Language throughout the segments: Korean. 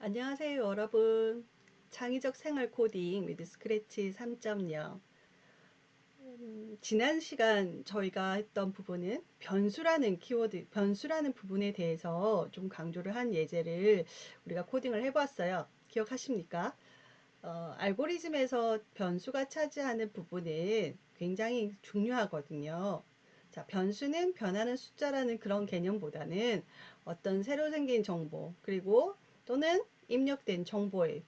안녕하세요 여러분. 창의적 생활 코딩 위드 스크래치 3.0. 지난 시간 저희가 했던 부분은 변수라는 키워드, 변수라는 부분에 대해서 좀 강조를 한 예제를 우리가 코딩을 해보았어요. 기억하십니까? 알고리즘에서 변수가 차지하는 부분은 굉장히 중요하거든요. 자, 변수는 변하는 숫자라는 그런 개념보다는 어떤 새로 생긴 정보, 그리고 또는 입력된 정보에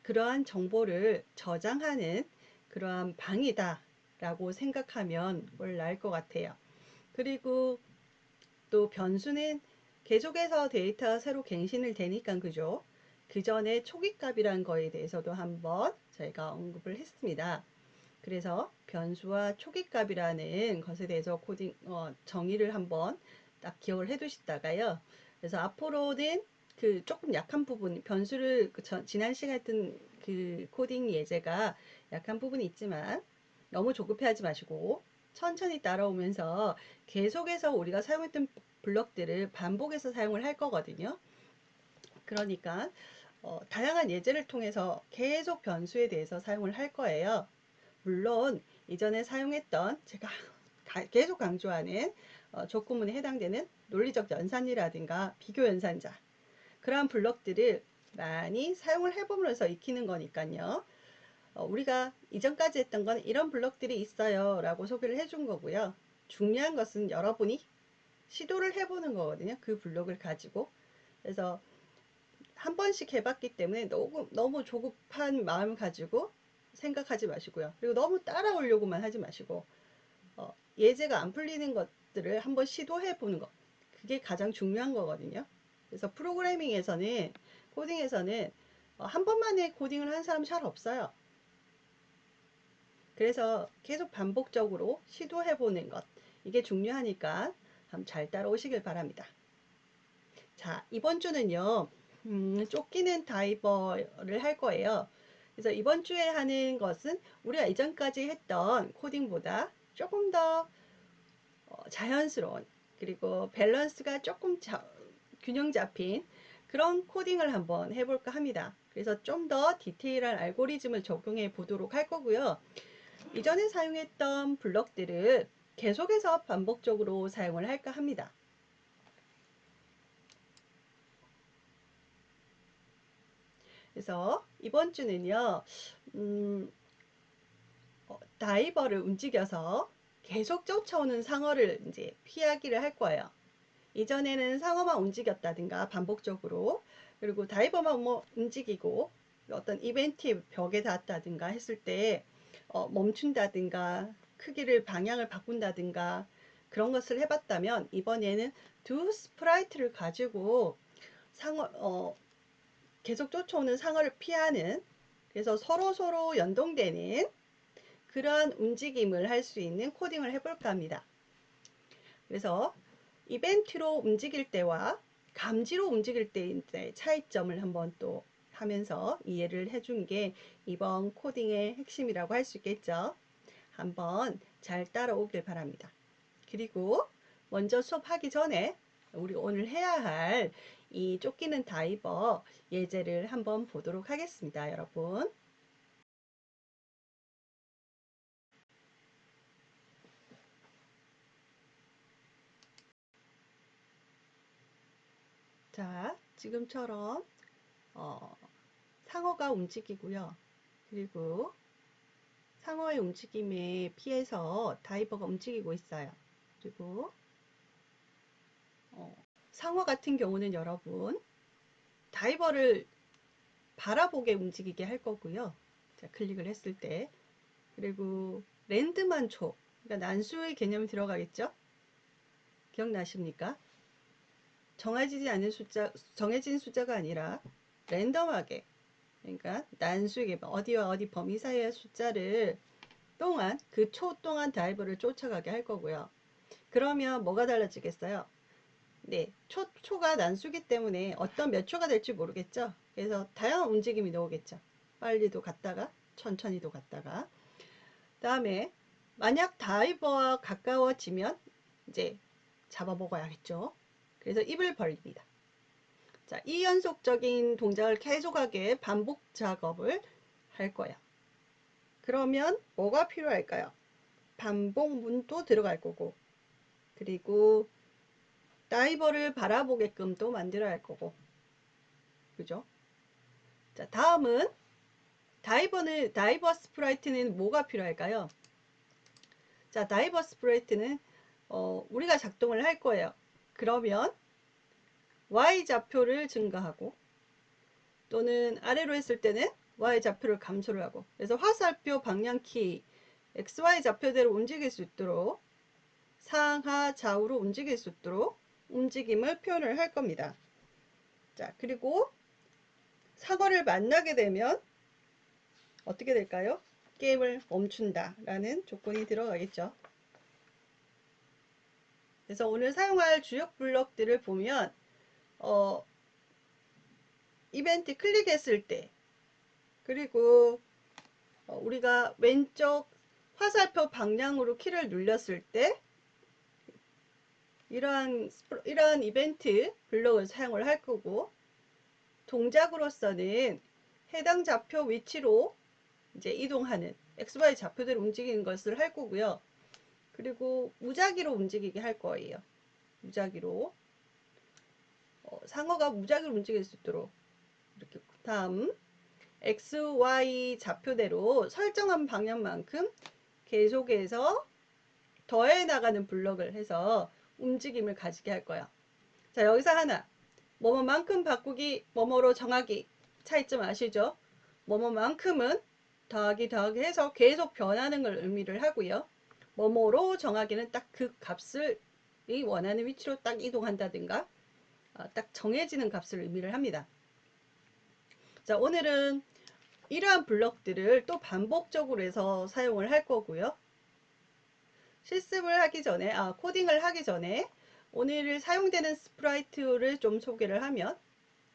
그러한 정보를 저장하는 그러한 방이다 라고 생각하면 뭘 나을 것 같아요. 그리고 또 변수는 계속해서 데이터가 새로 갱신을 되니까 그죠? 그 전에 초기값이란 거에 대해서도 한번 저희가 언급을 했습니다. 그래서 변수와 초기값이라는 것에 대해서 정의를 한번 딱 기억을 해 두시다가요. 그래서 앞으로는 그 조금 약한 부분, 변수를 지난 시간에 했던 그 코딩 예제가 약한 부분이 있지만 너무 조급해하지 마시고 천천히 따라오면서 계속해서 우리가 사용했던 블럭들을 반복해서 사용을 할 거거든요. 그러니까 다양한 예제를 통해서 계속 변수에 대해서 사용을 할 거예요. 물론 이전에 사용했던 제가 계속 강조하는 조건문에 해당되는 논리적 연산이라든가 비교 연산자 그러한 블럭들을 많이 사용을 해보면서 익히는 거니까요. 우리가 이전까지 했던 건 이런 블럭들이 있어요 라고 소개를 해준 거고요. 중요한 것은 여러분이 시도를 해보는 거거든요. 그 블록을 가지고. 그래서 한 번씩 해봤기 때문에 너무 조급한 마음 가지고 생각하지 마시고요. 그리고 너무 따라오려고만 하지 마시고 예제가 안 풀리는 것들을 한번 시도해 보는 것, 그게 가장 중요한 거거든요. 그래서 프로그래밍에서는, 코딩에서는 한 번만에 코딩을 한 사람 잘 없어요. 그래서 계속 반복적으로 시도해 보는 것, 이게 중요하니까 한번 잘 따라오시길 바랍니다. 자, 이번 주는요, 쫓기는 다이버를 할 거예요. 그래서 이번 주에 하는 것은 우리가 이전까지 했던 코딩보다 조금 더 자연스러운, 그리고 밸런스가 조금 균형 잡힌 그런 코딩을 한번 해볼까 합니다. 그래서 좀 더 디테일한 알고리즘을 적용해 보도록 할 거고요. 이전에 사용했던 블럭들을 계속해서 반복적으로 사용을 할까 합니다. 그래서 이번 주는요, 다이버를 움직여서 계속 쫓아오는 상어를 이제 피하기를 할 거예요. 이전에는 상어만 움직였다든가 반복적으로, 그리고 다이버만 뭐 움직이고 어떤 이벤트 벽에 닿았다든가 했을 때 멈춘다든가 크기를 방향을 바꾼다든가 그런 것을 해봤다면, 이번에는 두 스프라이트를 가지고 계속 쫓아오는 상어를 피하는, 그래서 서로 연동되는 그러한 움직임을 할 수 있는 코딩을 해볼까 합니다. 그래서 이벤트로 움직일 때와 감지로 움직일 때의 차이점을 한번 또 하면서 이해를 해준 게 이번 코딩의 핵심이라고 할 수 있겠죠. 한번 잘 따라오길 바랍니다. 그리고 먼저 수업하기 전에 우리 오늘 해야 할 이 쫓기는 다이버 예제를 한번 보도록 하겠습니다, 여러분. 자, 지금처럼 어, 상어가 움직이고요. 그리고 상어의 움직임에 피해서 다이버가 움직이고 있어요. 그리고 상어 같은 경우는 여러분 다이버를 바라보게 움직이게 할 거고요. 자, 클릭을 했을 때. 그리고 랜드만 초, 그러니까 난수의 개념이 들어가겠죠? 기억나십니까? 정해지지 않은 숫자, 정해진 숫자가 아니라 랜덤하게, 그러니까 난수에게 어디와 어디 범위 사이의 숫자를 동안, 그 초 동안 다이버를 쫓아가게 할 거고요. 그러면 뭐가 달라지겠어요? 네, 초가 난수기 때문에 어떤 몇 초가 될지 모르겠죠. 그래서 다양한 움직임이 나오겠죠. 빨리도 갔다가 천천히도 갔다가. 다음에 만약 다이버와 가까워지면 이제 잡아 먹어야겠죠. 그래서 입을 벌립니다. 자, 이 연속적인 동작을 계속하게 반복 작업을 할 거야. 그러면 뭐가 필요할까요? 반복문도 들어갈 거고, 그리고 다이버를 바라보게끔 또 만들어야 할 거고, 그죠? 자, 다음은 다이버 스프라이트는 뭐가 필요할까요? 자, 다이버 스프라이트는 우리가 작동을 할 거예요. 그러면 Y 좌표를 증가하고 또는 아래로 했을 때는 Y 좌표를 감소를 하고, 그래서 화살표 방향키 XY 좌표대로 움직일 수 있도록 상하 좌우로 움직일 수 있도록 움직임을 표현을 할 겁니다. 자, 그리고 상어를 만나게 되면 어떻게 될까요? 게임을 멈춘다 라는 조건이 들어가겠죠. 그래서 오늘 사용할 주요 블럭들을 보면 이벤트 클릭했을 때, 그리고 우리가 왼쪽 화살표 방향으로 키를 눌렸을 때 이러한 이벤트 블럭을 사용을 할 거고, 동작으로서는 해당 좌표 위치로 이제 이동하는 XY 좌표대로 움직이는 것을 할 거고요. 그리고 무작위로 움직이게 할 거예요. 무작위로 상어가 무작위로 움직일 수 있도록 이렇게. 다음 XY 좌표대로 설정한 방향만큼 계속해서 더해 나가는 블럭을 해서 움직임을 가지게 할 거야. 자, 여기서 하나, 뭐뭐만큼 바꾸기, 뭐뭐로 정하기 차이점 아시죠? 뭐뭐만큼은 더하기 해서 계속 변하는 걸 의미를 하고요. 뭐뭐로 정하기는 딱 그 값을 이 원하는 위치로 딱 이동한다든가 딱 정해지는 값을 의미를 합니다. 자, 오늘은 이러한 블럭들을 또 반복적으로 해서 사용을 할 거고요. 실습을 하기 전에, 코딩을 하기 전에 오늘 사용되는 스프라이트를 좀 소개를 하면,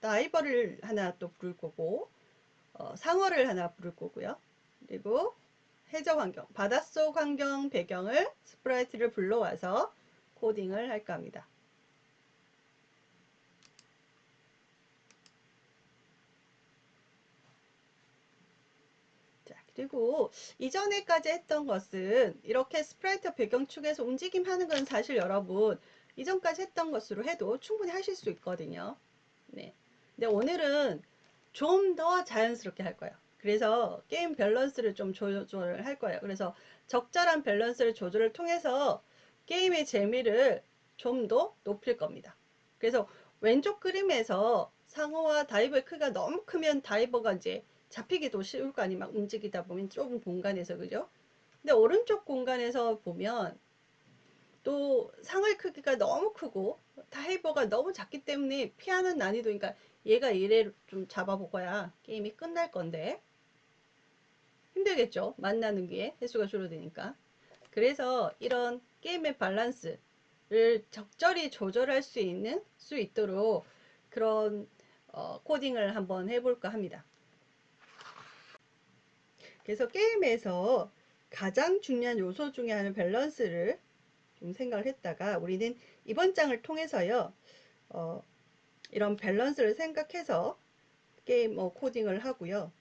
다이버를 하나 또 부를 거고, 상어를 하나 부를 거고요. 그리고 해적 환경, 바닷속 환경 배경을 스프라이트를 불러와서 코딩을 할까 합니다. 자, 그리고 이전에까지 했던 것은 이렇게 스프라이트 배경축에서 움직임하는 건 사실 여러분 이전까지 했던 것으로 해도 충분히 하실 수 있거든요. 네. 근데 오늘은 좀 더 자연스럽게 할 거예요. 그래서 게임 밸런스를 좀 조절을 할 거예요. 그래서 적절한 밸런스를 조절을 통해서 게임의 재미를 좀 더 높일 겁니다. 그래서 왼쪽 그림에서 상어와 다이버의 크기가 너무 크면 다이버가 이제 잡히기도 쉬울 거 아니에요. 막 움직이다 보면 좁은 공간에서, 그죠? 근데 오른쪽 공간에서 보면 또 상어의 크기가 너무 크고 다이버가 너무 작기 때문에 피하는 난이도, 그러니까 얘가 얘를 좀 잡아먹어야 게임이 끝날 건데 힘들겠죠. 만나는 게 횟수가 줄어드니까. 그래서 이런 게임의 밸런스를 적절히 조절할 수 있도록 그런 코딩을 한번 해볼까 합니다. 그래서 게임에서 가장 중요한 요소 중에 하나는 밸런스를 좀 생각을 했다가 우리는 이번 장을 통해서요, 이런 밸런스를 생각해서 게임 코딩을 하고요.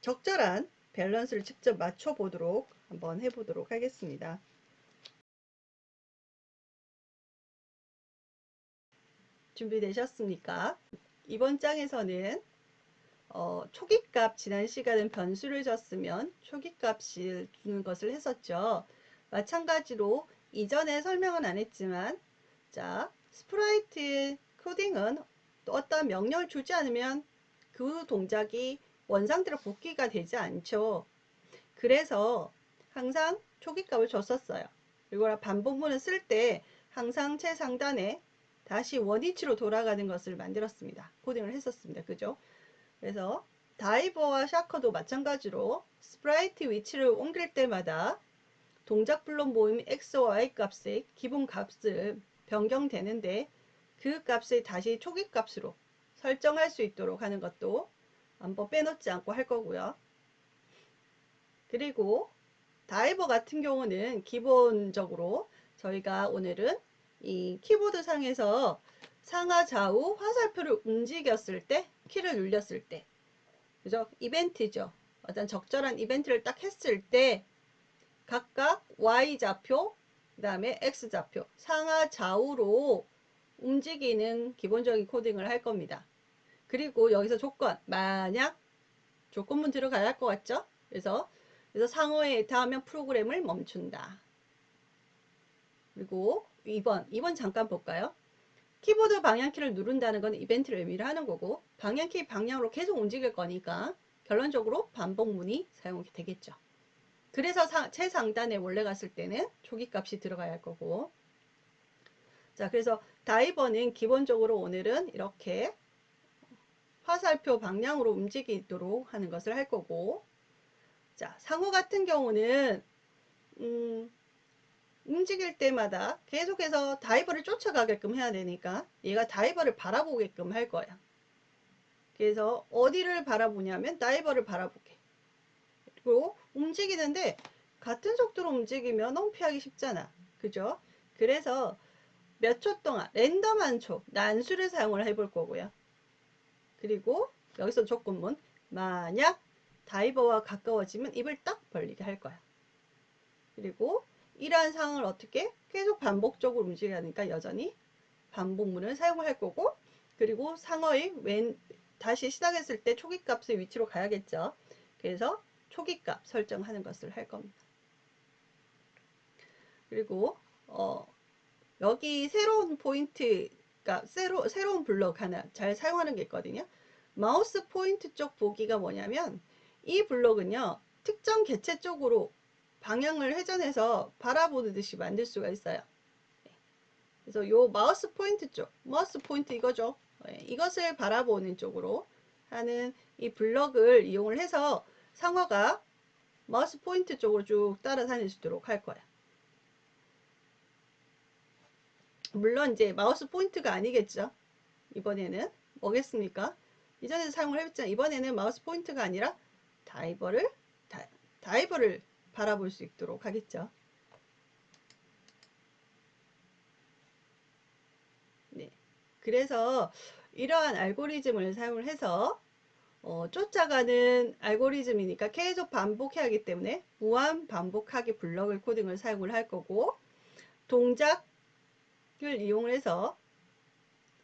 적절한 밸런스를 직접 맞춰보도록 한번 해보도록 하겠습니다. 준비되셨습니까? 이번 장에서는 초기값, 지난 시간은 변수를 줬으면 초기값을 주는 것을 했었죠. 마찬가지로 이전에 설명은 안 했지만, 자, 스프라이트 코딩은 또 어떤 명령을 주지 않으면 그 동작이 원상대로 복귀가 되지 않죠. 그래서 항상 초기값을 줬었어요. 그리고 반복문을 쓸 때 항상 최상단에 다시 원위치로 돌아가는 것을 만들었습니다. 코딩을 했었습니다. 그죠? 그래서 다이버와 샤커도 마찬가지로 스프라이트 위치를 옮길 때마다 동작 블록 모임 X와 Y 값의 기본 값을 변경되는데 그 값을 다시 초기 값으로 설정할 수 있도록 하는 것도 한번 빼놓지 않고 할 거고요. 그리고 다이버 같은 경우는 기본적으로 저희가 오늘은 이 키보드 상에서 상하 좌우 화살표를 움직였을 때, 키를 눌렸을 때, 그죠? 이벤트죠. 어떤 적절한 이벤트를 딱 했을 때 각각 Y좌표, 그 다음에 X좌표, 상하 좌우로 움직이는 기본적인 코딩을 할 겁니다. 그리고 여기서 조건, 만약 조건문 들어가야 할 것 같죠? 그래서 상호에 닿으면 프로그램을 멈춘다. 그리고 2번 잠깐 볼까요? 키보드 방향키를 누른다는 건 이벤트를 의미를 하는 거고, 방향키 방향으로 계속 움직일 거니까 결론적으로 반복문이 사용이 되겠죠. 그래서 최상단에 원래 갔을 때는 초기값이 들어가야 할 거고, 자, 그래서 다이버는 기본적으로 오늘은 이렇게 화살표 방향으로 움직이도록 하는 것을 할 거고, 자, 상호 같은 경우는 움직일 때마다 계속해서 다이버를 쫓아가게끔 해야 되니까 얘가 다이버를 바라보게끔 할 거야. 그래서 어디를 바라보냐면 다이버를 바라보게. 그리고 움직이는데 같은 속도로 움직이면 너무 피하기 쉽잖아. 그죠? 그래서 몇 초 동안 랜덤한 초, 난수를 사용을 해볼 거고요. 그리고 여기서 조건문, 만약 다이버와 가까워지면 입을 딱 벌리게 할 거야. 그리고 이러한 상황을 어떻게 계속 반복적으로 움직여야 하니까 여전히 반복문을 사용할 거고, 그리고 상어의 다시 시작했을 때 초기값의 위치로 가야겠죠. 그래서 초기값 설정하는 것을 할 겁니다. 그리고 여기 새로운 포인트가 새로운 블럭 하나 잘 사용하는 게 있거든요. 마우스 포인트 쪽 보기가 뭐냐면 이 블럭은요 특정 개체 쪽으로 방향을 회전해서 바라보듯이 만들 수가 있어요. 그래서 요 마우스 포인트 쪽, 마우스 포인트 이거죠. 이것을 바라보는 쪽으로 하는 이 블럭을 이용을 해서 상어가 마우스 포인트 쪽으로 쭉 따라다닐 수 있도록 할 거야. 물론 이제 마우스 포인트가 아니겠죠. 이번에는 뭐겠습니까? 이전에도 사용을 해봤지만 이번에는 마우스 포인트가 아니라 다이버를 바라볼 수 있도록 하겠죠. 네. 그래서 이러한 알고리즘을 사용을 해서 쫓아가는 알고리즘이니까 계속 반복해야 하기 때문에 무한 반복하기 블럭을 코딩을 사용을 할 거고, 동작을 이용을 해서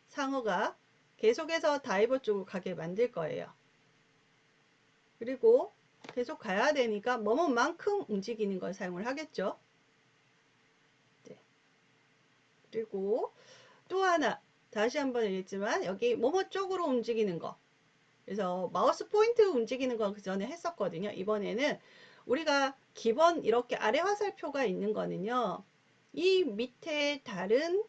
상어가 계속해서 다이버 쪽으로 가게 만들 거예요. 그리고 계속 가야 되니까 뭐뭐만큼 움직이는 걸 사용을 하겠죠. 네. 그리고 또 하나 다시 한번 얘기했지만 여기 뭐뭐 쪽으로 움직이는 거, 그래서 마우스 포인트 움직이는 건 그 전에 했었거든요. 이번에는 우리가 기본 이렇게 아래 화살표가 있는 거는요, 이 밑에 다른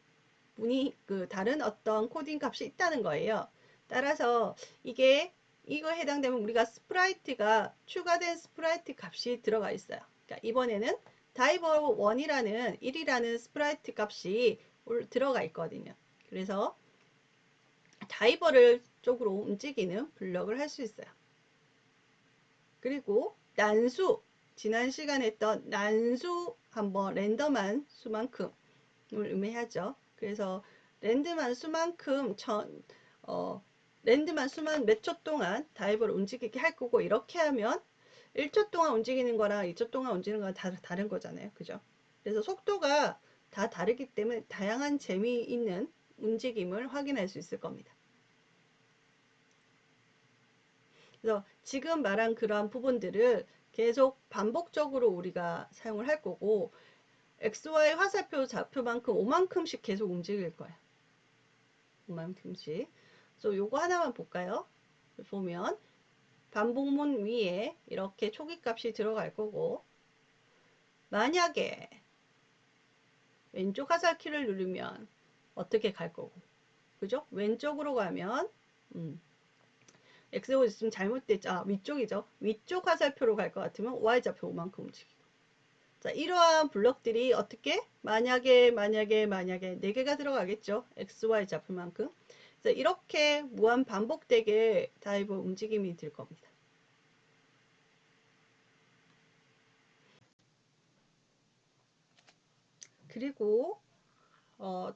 다른 어떤 코딩 값이 있다는 거예요. 따라서 이거 해당되면 우리가 스프라이트가 추가된 스프라이트 값이 들어가 있어요. 그러니까 이번에는 다이버 1이라는 스프라이트 값이 들어가 있거든요. 그래서 다이버를 쪽으로 움직이는 블럭을 할 수 있어요. 그리고 난수, 지난 시간에 했던 난수 한번 랜덤한 수만큼을 의미하죠. 그래서 랜덤한 수만큼 랜덤한 수만 몇 초 동안 다이버를 움직이게 할 거고, 이렇게 하면 1초 동안 움직이는 거랑 2초 동안 움직이는 거랑 다른 거잖아요. 그죠? 그래서 속도가 다 다르기 때문에 다양한 재미있는 움직임을 확인할 수 있을 겁니다. 그래서 지금 말한 그러한 부분들을 계속 반복적으로 우리가 사용을 할 거고, XY 화살표 좌표만큼 5만큼씩 계속 움직일 거야. 5만큼씩. 그래서 요거 하나만 볼까요? 보면 반복문 위에 이렇게 초기값이 들어갈 거고, 만약에 왼쪽 화살키를 누르면 어떻게 갈 거고, 그죠? 왼쪽으로 가면 X轴지금 잘못됐죠. 위쪽이죠. 위쪽 화살표로 갈 것 같으면 Y좌표 5만큼 움직이고. 자, 이러한 블럭들이 어떻게? 만약에 4개가 들어가겠죠. XY 좌표만큼. 그래서 이렇게 무한 반복되게 다이버 움직임이 될 겁니다. 그리고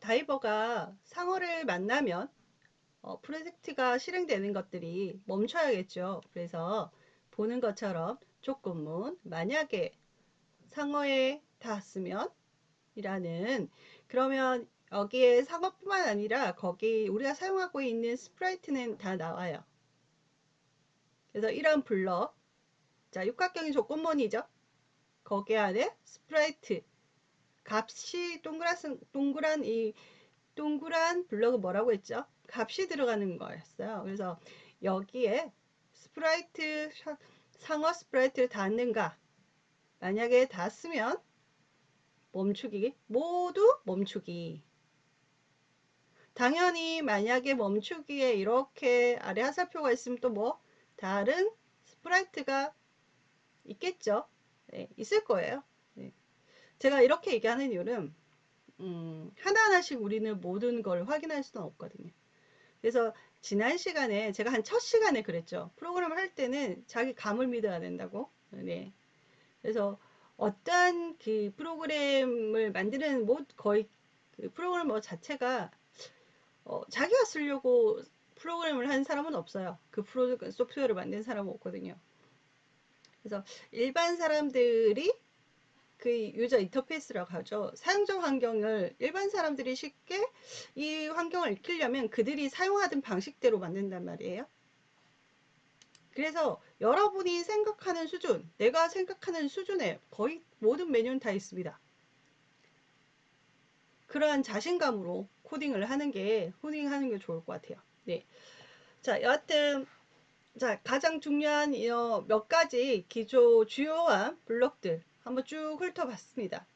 다이버가 상어를 만나면 프로젝트가 실행되는 것들이 멈춰야겠죠. 그래서 보는 것처럼 조건문 만약에 상어에 닿았으면 이라는, 그러면 여기에 상어뿐만 아니라 거기 우리가 사용하고 있는 스프라이트는 다 나와요. 그래서 이런 블럭, 자 육각형이 조건문이죠. 거기 안에 스프라이트 값이 동그란 블럭은 뭐라고 했죠? 값이 들어가는 거였어요. 그래서 여기에 스프라이트 상어 스프라이트를 닿는가? 만약에 닿았으면 멈추기, 모두 멈추기. 당연히 만약에 멈추기에 이렇게 아래 화살표가 있으면 또 뭐 다른 스프라이트가 있겠죠. 네, 있을 거예요. 네. 제가 이렇게 얘기하는 이유는 하나하나씩 우리는 모든 걸 확인할 수는 없거든요. 그래서 지난 시간에 제가 한 첫 시간에 그랬죠. 프로그램을 할 때는 자기 감을 믿어야 된다고. 네. 그래서 어떠한 그 프로그램을 만드는 거의 그 프로그래머 뭐 자체가 자기가 쓰려고 프로그램을 한 사람은 없어요. 그 소프트웨어를 만든 사람은 없거든요. 그래서 일반 사람들이 그 유저 인터페이스라고 하죠. 사용자 환경을 일반 사람들이 쉽게 이 환경을 익히려면 그들이 사용하던 방식대로 만든단 말이에요. 그래서 여러분이 생각하는 수준, 내가 생각하는 수준에 거의 모든 메뉴는 다 있습니다. 그러한 자신감으로 코딩을 하는 게 좋을 것 같아요. 네. 자, 여하튼 자, 가장 중요한 몇 가지 주요한 블록들 한번 쭉 훑어봤습니다.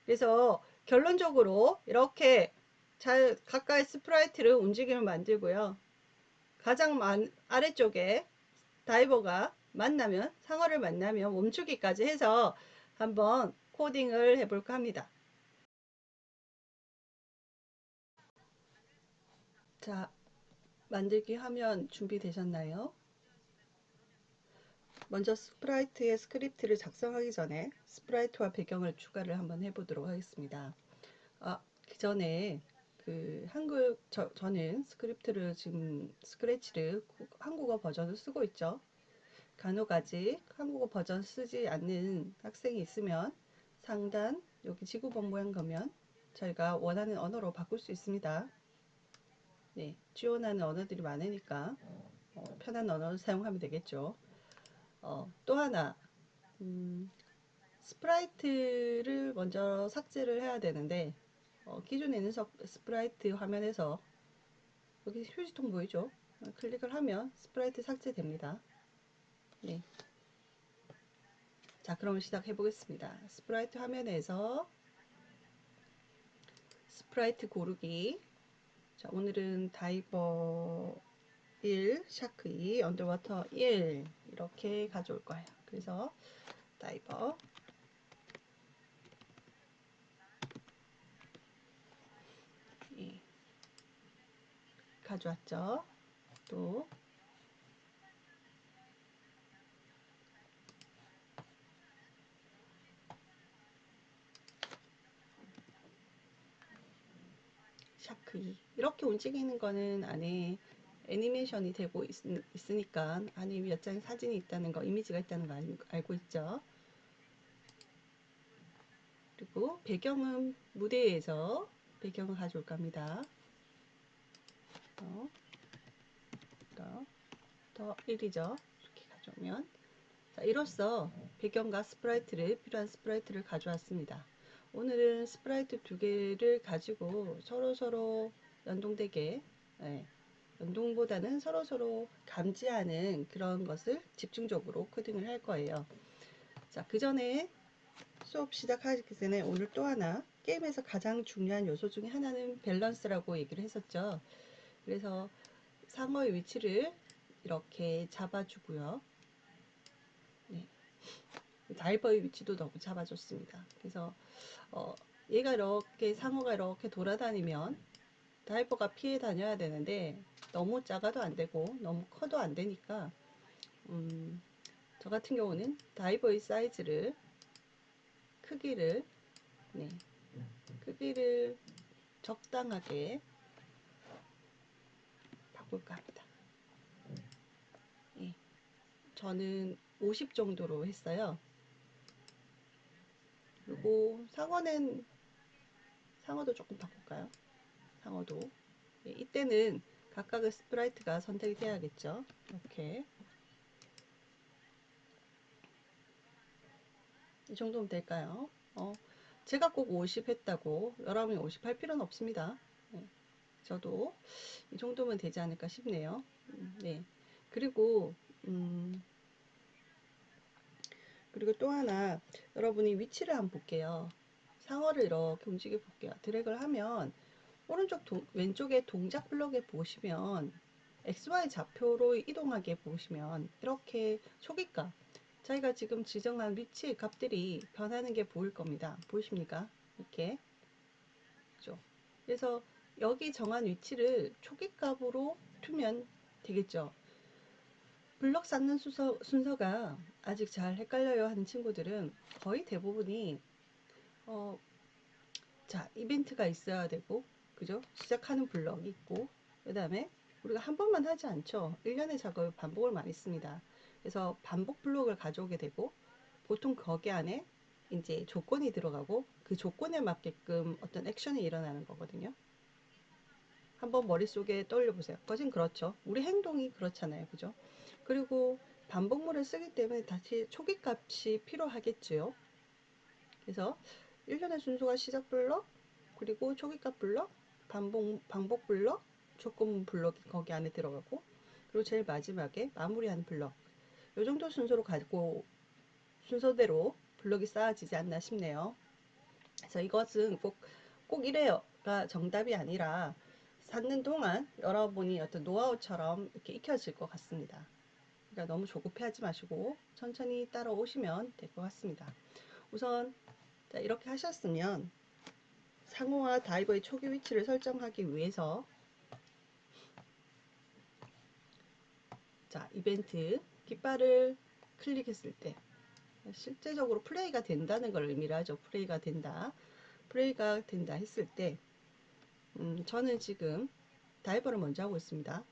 그래서 결론적으로 이렇게 가까이 스프라이트를 움직임을 만들고요. 가장 아래쪽에 다이버가 상어를 만나면 멈추기까지 해서 한번 코딩을 해볼까 합니다. 자, 만들기 화면 준비되셨나요? 먼저 스프라이트의 스크립트를 작성하기 전에 스프라이트와 배경을 추가를 한번 해보도록 하겠습니다. 그 전에 저는 스크립트를 지금 스크래치를 한국어 버전을 쓰고 있죠. 간혹 아직 한국어 버전 쓰지 않는 학생이 있으면 상단 여기 지구본 모양 가면 저희가 원하는 언어로 바꿀 수 있습니다. 네, 지원하는 언어들이 많으니까 편한 언어를 사용하면 되겠죠. 또 하나 스프라이트를 먼저 삭제를 해야 되는데 기존에 있는 스프라이트 화면에서 여기 휴지통 보이죠? 클릭을 하면 스프라이트 삭제됩니다. 네. 자, 그럼 시작해 보겠습니다. 스프라이트 화면에서 스프라이트 고르기. 자, 오늘은 다이버 1, 샤크 2, 언더워터 1 이렇게 가져올 거예요. 그래서 다이버 가져왔죠. 또 샤크 2 이렇게 움직이는 거는 안에 애니메이션이 되고 있으니까 안에 몇 장의 사진이 있다는 거, 이미지가 있다는 거 알고 있죠. 그리고 배경은 무대에서 배경을 가져올 겁니다. 더 1이죠. 이렇게 가져오면 자, 이로써 배경과 필요한 스프라이트를 가져왔습니다. 오늘은 스프라이트 두 개를 가지고 서로 연동되게, 예, 연동보다는 서로 감지하는 그런 것을 집중적으로 코딩을 할 거예요. 자, 그 전에 수업 시작하기 전에 오늘 또 하나 게임에서 가장 중요한 요소 중에 하나는 밸런스라고 얘기를 했었죠. 그래서 상어의 위치를 이렇게 잡아주고요. 네. 다이버의 위치도 너무 잡아줬습니다. 그래서 얘가 이렇게 상어가 이렇게 돌아다니면 다이버가 피해 다녀야 되는데 너무 작아도 안 되고 너무 커도 안 되니까 저 같은 경우는 다이버의 크기를 네, 크기를 적당하게 바꿀까 합니다. 예, 저는 50 정도로 했어요. 그리고 상어도 조금 바꿀까요? 상어도. 예, 이때는 각각의 스프라이트가 선택이 돼야겠죠. 이렇게 이 정도면 될까요? 제가 꼭 50 했다고 여러분이 50 할 필요는 없습니다. 네, 저도 이 정도면 되지 않을까 싶네요. 네. 그리고 음, 그리고 또 하나 여러분이 위치를 한번 볼게요. 상어를 이렇게 움직여 볼게요. 드래그를 하면 왼쪽에 동작 블럭에 보시면 XY 좌표로 이동하게 보시면 이렇게 초기값 자기가 지금 지정한 위치 값들이 변하는 게 보일 겁니다. 보이십니까? 이렇게. 그죠? 그래서 여기 정한 위치를 초기값으로 두면 되겠죠. 블럭 쌓는 순서가 아직 잘 헷갈려요 하는 친구들은 거의 대부분이 어, 자, 이벤트가 있어야 되고, 그죠? 시작하는 블럭이 있고, 그 다음에 우리가 한 번만 하지 않죠. 1년의 작업을 반복을 많이 씁니다. 그래서 반복 블록을 가져오게 되고, 보통 거기 안에 이제 조건이 들어가고, 그 조건에 맞게끔 어떤 액션이 일어나는 거거든요. 한번 머릿속에 떠올려 보세요. 거진 그렇죠. 우리 행동이 그렇잖아요. 그죠? 그리고 반복물을 쓰기 때문에 다시 초기 값이 필요하겠지요. 그래서 1년의 순서가 시작 블럭, 그리고 초기값 블럭, 반복 블럭, 조건 블럭이 거기 안에 들어가고, 그리고 제일 마지막에 마무리하는 블럭. 이 정도 순서로 가지고 순서대로 블럭이 쌓아지지 않나 싶네요. 그래서 이것은 꼭 이래요가 정답이 아니라 쌓는 동안 여러분이 어떤 노하우처럼 이렇게 익혀질 것 같습니다. 그러니까 너무 조급해하지 마시고 천천히 따라오시면 될 것 같습니다. 우선 자, 이렇게 하셨으면 상어와 다이버의 초기 위치를 설정하기 위해서 자, 이벤트 깃발을 클릭했을 때 실제적으로 플레이가 된다는 걸 의미를 하죠. 플레이가 된다 했을 때 저는 지금 다이버를 먼저 하고 있습니다.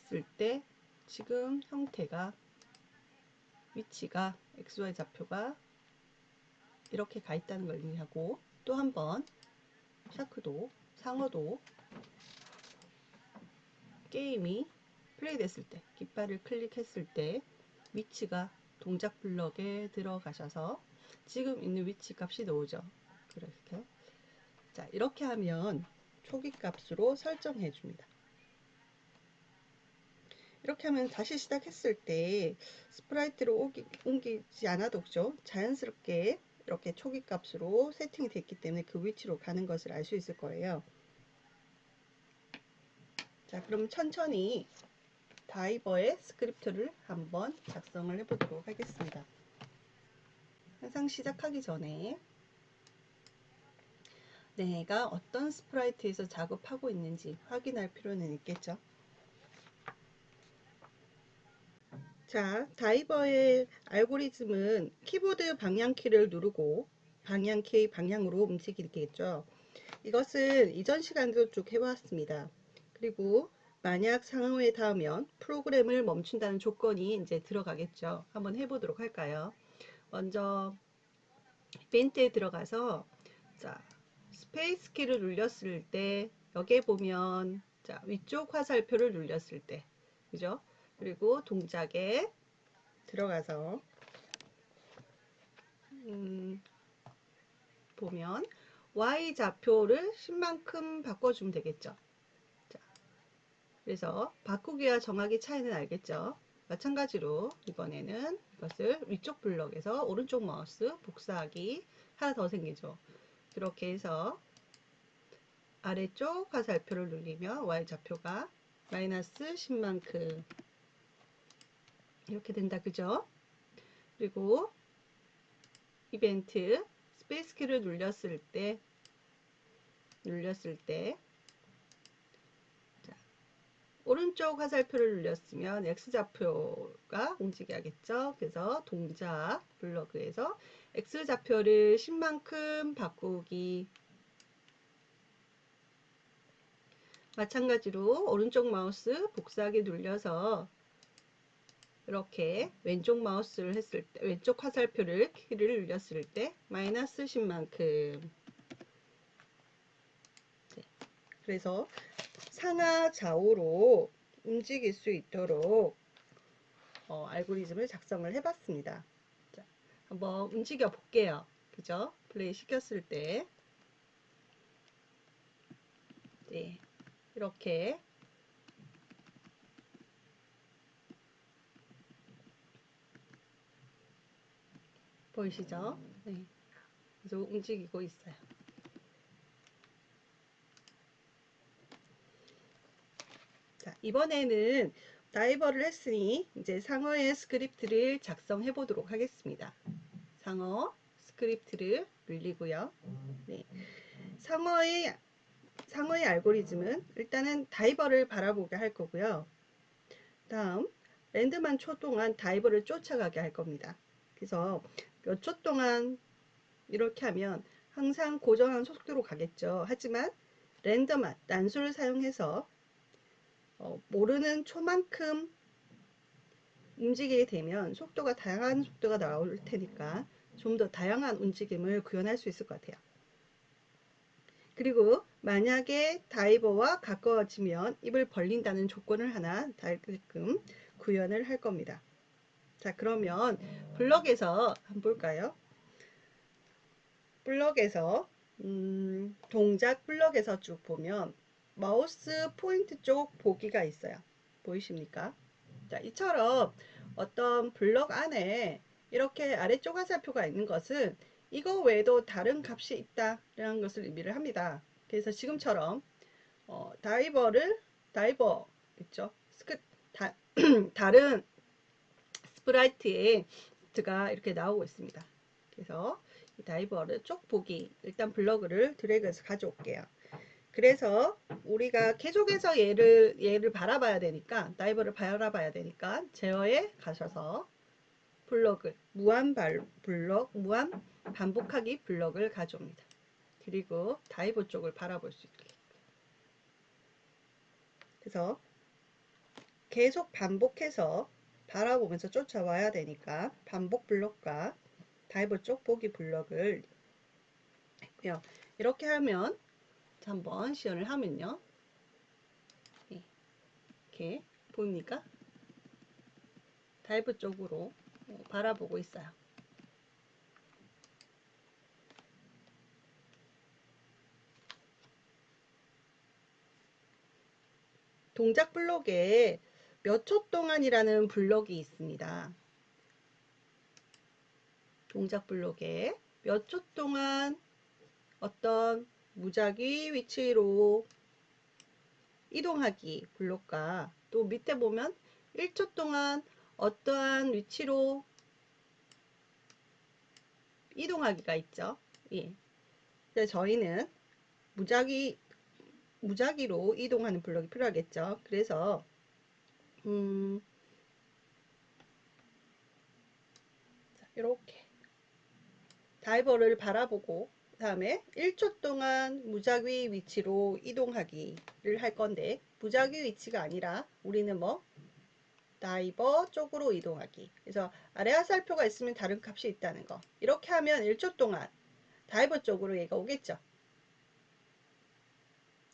했을 때 지금 형태가 위치가 XY 좌표가 이렇게 가 있다는 걸 의미하고 또 한번 샤크도 상어도 게임이 플레이 됐을 때 깃발을 클릭했을 때 위치가 동작 블럭에 들어가셔서 지금 있는 위치 값이 나오죠. 그렇게 자 이렇게 하면 초기 값으로 설정해 줍니다. 이렇게 하면 다시 시작했을 때 스프라이트로 옮기지 않아도 그죠? 자연스럽게 이렇게 초기 값으로 세팅이 됐기 때문에 그 위치로 가는 것을 알 수 있을 거예요. 자 그럼 천천히 다이버의 스크립트를 한번 작성을 해 보도록 하겠습니다. 항상 시작하기 전에 내가 어떤 스프라이트에서 작업하고 있는지 확인할 필요는 있겠죠. 자, 다이버의 알고리즘은 키보드 방향키를 누르고 방향키 방향으로 움직이겠죠. 이것은 이전 시간에도 쭉 해왔습니다. 그리고 만약 상황에 닿으면 프로그램을 멈춘다는 조건이 이제 들어가겠죠. 한번 해보도록 할까요? 먼저 이벤트에 들어가서 자 스페이스 키를 눌렸을 때 여기에 보면 자 위쪽 화살표를 눌렸을 때 그죠? 그리고 동작에 들어가서 보면 Y 좌표를 10만큼 바꿔주면 되겠죠. 자, 그래서 바꾸기와 정하기 차이는 알겠죠. 마찬가지로 이번에는 이것을 위쪽 블럭에서 오른쪽 마우스 복사하기 하나 더 생기죠. 그렇게 해서 아래쪽 화살표를 누르면 Y 좌표가 마이너스 10만큼 이렇게 된다. 그죠? 그리고 이벤트 스페이스 키를 눌렸을 때 자, 오른쪽 화살표를 눌렸으면 X좌표가 움직여야겠죠. 그래서 동작 블럭에서 X좌표를 10만큼 바꾸기. 마찬가지로 오른쪽 마우스 복사하기 눌려서 이렇게 왼쪽 마우스를 했을 때, 왼쪽 화살표를 키를 눌렸을 때 마이너스 10만큼. 그래서 상하 좌우로 움직일 수 있도록 알고리즘을 작성을 해봤습니다. 자, 한번 움직여 볼게요. 그죠? 플레이 시켰을 때 네, 이렇게 보이시죠? 네, 계속 움직이고 있어요. 자, 이번에는 다이버를 했으니 이제 상어의 스크립트를 작성해 보도록 하겠습니다. 상어 스크립트를 늘리고요. 네, 상어의 알고리즘은 일단은 다이버를 바라보게 할 거고요. 다음 랜드만 초 동안 다이버를 쫓아가게 할 겁니다. 그래서 몇 초 동안 이렇게 하면 항상 고정한 속도로 가겠죠. 하지만 랜덤한 난수를 사용해서 모르는 초만큼 움직이게 되면 속도가 다양한 속도가 나올 테니까 좀 더 다양한 움직임을 구현할 수 있을 것 같아요. 그리고 만약에 다이버와 가까워지면 입을 벌린다는 조건을 하나 달게끔 구현을 할 겁니다. 자, 그러면 블럭에서 한번 볼까요? 블럭에서 동작 블럭에서 쭉 보면 마우스 포인트 쪽 보기가 있어요. 보이십니까? 자, 이처럼 어떤 블럭 안에 이렇게 아래쪽 화살표가 있는 것은 이거 외에도 다른 값이 있다라는 것을 의미를 합니다. 그래서 지금처럼 다이버 있죠? 다른 스프라이트가 이렇게 나오고 있습니다. 그래서 이 다이버를 쪽 보기, 일단 블럭을 드래그해서 가져올게요. 그래서 우리가 계속해서 얘를 바라봐야 되니까, 다이버를 바라봐야 되니까 제어에 가셔서 블럭을 무한 반복하기 블럭을 가져옵니다. 그리고 다이버 쪽을 바라볼 수 있게. 그래서 계속 반복해서 바라보면서 쫓아와야 되니까 반복 블럭과 다이버 쪽 보기 블럭을 했고요. 이렇게 하면 한번 시연을 하면요. 이렇게 보입니까? 다이버 쪽으로 바라보고 있어요. 동작 블록에 몇 초 동안이라는 블록이 있습니다. 동작 블록에 몇 초 동안 어떤 무작위 위치로 이동하기 블록과 또 밑에 보면 1초 동안 어떠한 위치로 이동하기가 있죠. 예. 저희는 무작위로 이동하는 블록이 필요하겠죠. 그래서 이렇게 다이버를 바라보고 다음에 1초 동안 무작위 위치로 이동하기를 할 건데, 무작위 위치가 아니라 우리는 다이버 쪽으로 이동하기. 그래서 아래 화살표가 있으면 다른 값이 있다는 거. 이렇게 하면 1초 동안 다이버 쪽으로 얘가 오겠죠.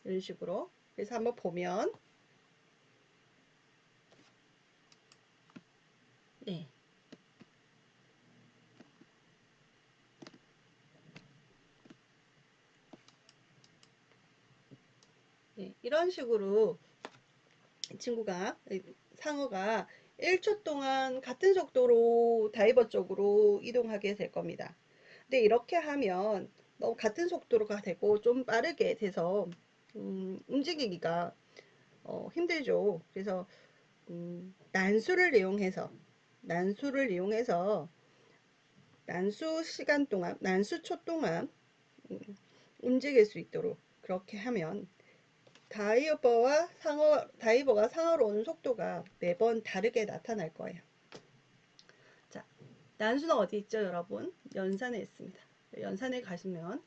이런 식으로. 그래서 한번 보면 네. 네, 이런 식으로 이 친구가 상어가 1초 동안 같은 속도로 다이버 쪽으로 이동하게 될 겁니다. 근데 이렇게 하면 너무 같은 속도가 되고 좀 빠르게 돼서 움직이기가 힘들죠. 그래서 난수를 이용해서 난수 시간 동안, 난수 초 동안 음, 움직일 수 있도록 그렇게 하면 다이버가 상어로 오는 속도가 매번 다르게 나타날 거예요. 자, 난수는 어디 있죠, 여러분? 연산에 있습니다. 연산에 가시면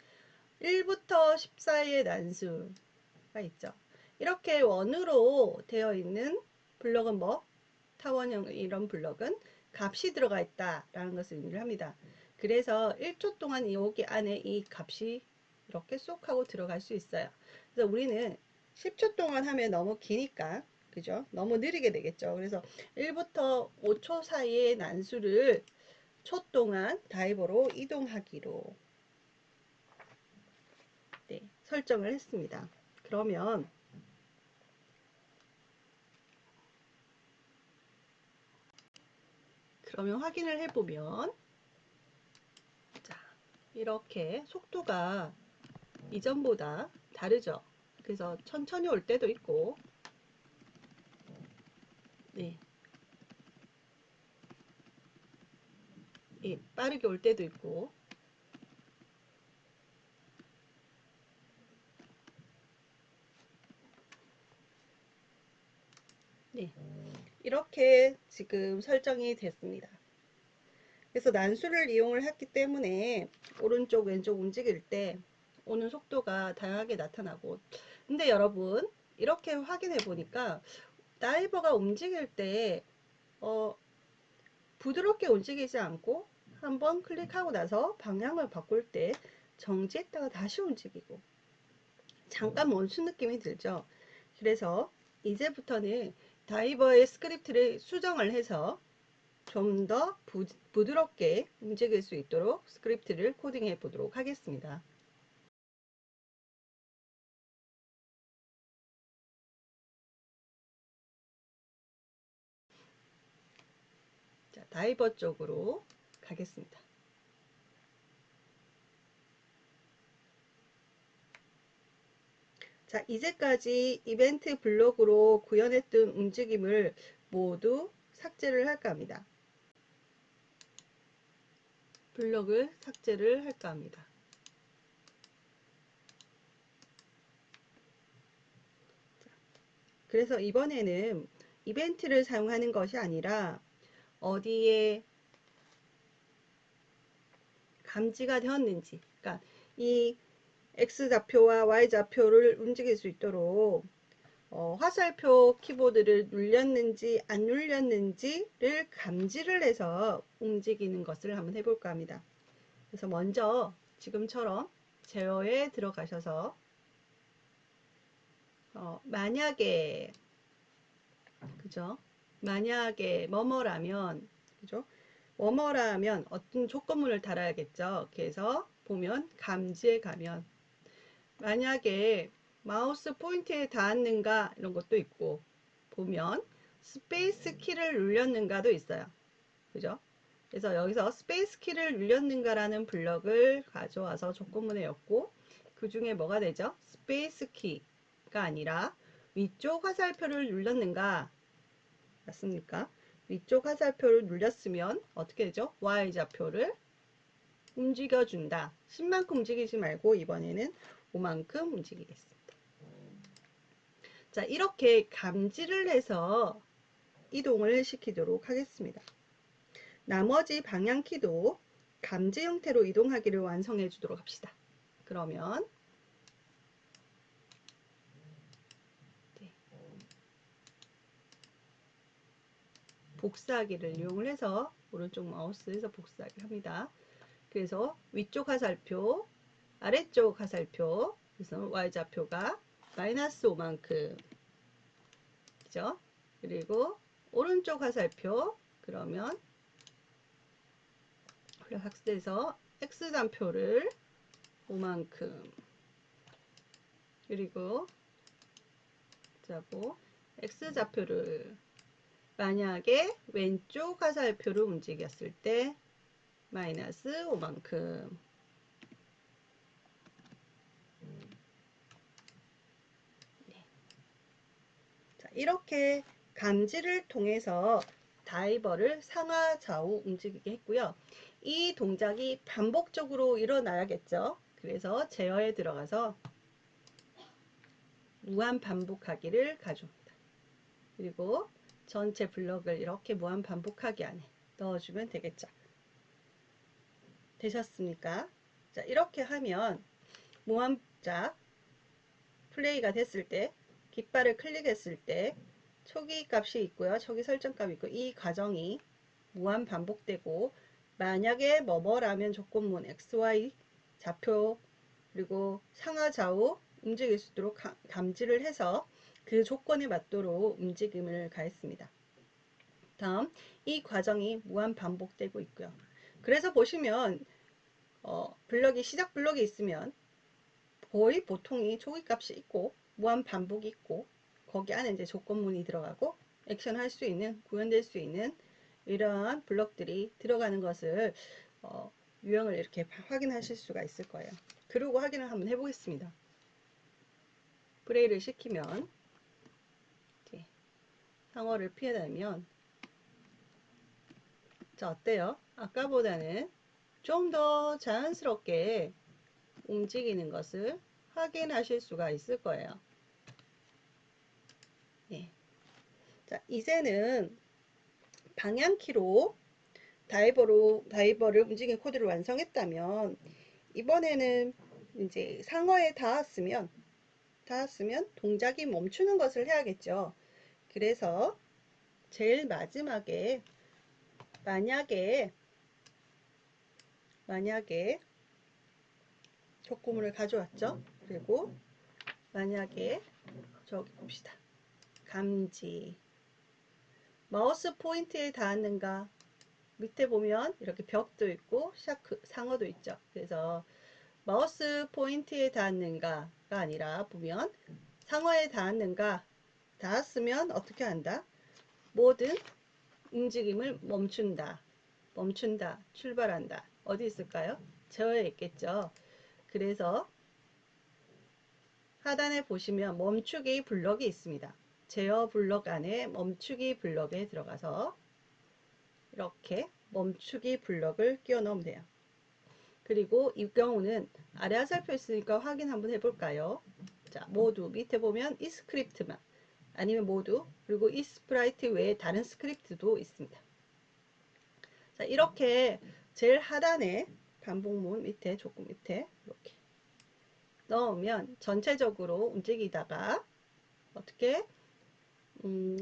1부터 10 사이의 난수가 있죠. 이렇게 원으로 되어 있는 블럭은 뭐? 타원형 이런 블럭은 값이 들어가 있다라는 것을 의미를 합니다. 그래서 1초 동안 여기 안에 이 값이 이렇게 쏙 하고 들어갈 수 있어요. 그래서 우리는 10초 동안 하면 너무 기니까, 그죠? 너무 느리게 되겠죠. 그래서 1부터 5초 사이의 난수를 초 동안 다이버로 이동하기로 네, 설정을 했습니다. 그러면 확인을 해보면, 자, 이렇게 속도가 이전보다 다르죠. 그래서 천천히 올 때도 있고, 네, 예, 빠르게 올 때도 있고, 네, 이렇게 지금 설정이 됐습니다. 그래서 난수를 이용을 했기 때문에 오른쪽 왼쪽 움직일 때 오는 속도가 다양하게 나타나고, 근데 여러분 이렇게 확인해 보니까 다이버가 움직일 때 어, 부드럽게 움직이지 않고 한번 클릭하고 나서 방향을 바꿀 때 정지했다가 다시 움직이고 잠깐 멈춘 느낌이 들죠. 그래서 이제부터는 다이버의 스크립트를 수정을 해서 좀 더 부드럽게 움직일 수 있도록 스크립트를 코딩해 보도록 하겠습니다. 자, 다이버 쪽으로 가겠습니다. 자, 이제까지 이벤트 블록으로 구현했던 움직임을 모두 삭제를 할까 합니다. 블록을 삭제를 할까 합니다. 그래서 이번에는 이벤트를 사용하는 것이 아니라 어디에 감지가 되었는지, 그러니까 이 X좌표와 Y좌표를 움직일 수 있도록 화살표 키보드를 눌렸는지 안 눌렸는지를 감지를 해서 움직이는 것을 한번 해볼까 합니다. 그래서 먼저 지금처럼 제어에 들어가셔서 만약에 그죠? 만약에 뭐뭐라면 그죠? 뭐뭐라면 어떤 조건문을 달아야겠죠. 그래서 보면 감지에 가면 만약에 마우스 포인트에 닿았는가 이런 것도 있고 보면 스페이스 키를 눌렸는가도 있어요. 그죠? 그래서 여기서 스페이스 키를 눌렸는가 라는 블럭을 가져와서 조건문에 였고 그 중에 뭐가 되죠? 스페이스 키가 아니라 위쪽 화살표를 눌렀는가 맞습니까? 위쪽 화살표를 눌렸으면 어떻게 되죠? Y좌표를 움직여준다. 10만큼 움직이지 말고 이번에는 5만큼 움직이겠습니다. 자, 이렇게 감지를 해서 이동을 시키도록 하겠습니다. 나머지 방향키도 감지 형태로 이동하기를 완성해 주도록 합시다. 그러면 네, 복사하기를 이용을 해서 오른쪽 마우스에서 복사하기 합니다. 그래서 위쪽 화살표, 아래쪽 화살표, 그래서 Y좌표가 마이너스 5만큼 그죠? 그리고 오른쪽 화살표 그러면 학습에서 X좌표를 5만큼 그리고 자고 X좌표를 만약에 왼쪽 화살표를 움직였을 때 마이너스 5만큼 네. 자, 이렇게 감지를 통해서 다이버를 상하 좌우 움직이게 했고요. 이 동작이 반복적으로 일어나야겠죠. 그래서 제어에 들어가서 무한 반복하기를 가져옵니다. 그리고 전체 블럭을 이렇게 무한 반복하기 안에 넣어주면 되겠죠. 되셨습니까? 자, 이렇게 하면 무한자 플레이가 됐을 때 깃발을 클릭했을 때 초기 값이 있고요. 초기 설정값이 있고 이 과정이 무한 반복되고 만약에 뭐뭐라면 조건문 XY 좌표 그리고 상하 좌우 움직일 수 있도록 감지를 해서 그 조건에 맞도록 움직임을 가했습니다. 다음 이 과정이 무한 반복되고 있고요. 그래서 보시면 블럭이 시작 블럭이 있으면 거의 보통이 초기 값이 있고 무한 반복이 있고 거기 안에 이제 조건문이 들어가고 액션 할 수 있는 구현될 수 있는 이러한 블럭들이 들어가는 것을 유형을 이렇게 확인하실 수가 있을 거예요. 그리고 확인을 한번 해보겠습니다. 브레이를 시키면 상어를 피해다니면 자 어때요? 아까보다는 좀 더 자연스럽게 움직이는 것을 확인하실 수가 있을 거예요. 예. 자 이제는 방향키로 다이버를 움직인 코드를 완성했다면 이번에는 이제 상어에 닿았으면 동작이 멈추는 것을 해야겠죠. 그래서 제일 마지막에 만약에 조건문을 가져왔죠. 그리고 만약에 저기 봅시다. 감지 마우스 포인트에 닿았는가 밑에 보면 이렇게 벽도 있고 샤크 상어도 있죠. 그래서 마우스 포인트에 닿았는가가 아니라 보면 상어에 닿았는가 닿았으면 어떻게 한다? 모든 움직임을 멈춘다. 출발한다. 어디 있을까요? 제어에 있겠죠. 그래서 하단에 보시면 멈추기 블럭이 있습니다. 제어 블럭 안에 멈추기 블럭에 들어가서 이렇게 멈추기 블럭을 끼워 넣으면 돼요. 그리고 이 경우는 아래 화살표 있으니까 확인 한번 해볼까요? 자, 모두 밑에 보면 이 스크립트만 아니면 모두 그리고 이 스프라이트 외에 다른 스크립트도 있습니다. 자, 이렇게 제일 하단에 반복문 밑에 조금 밑에 이렇게 넣으면 전체적으로 움직이다가 어떻게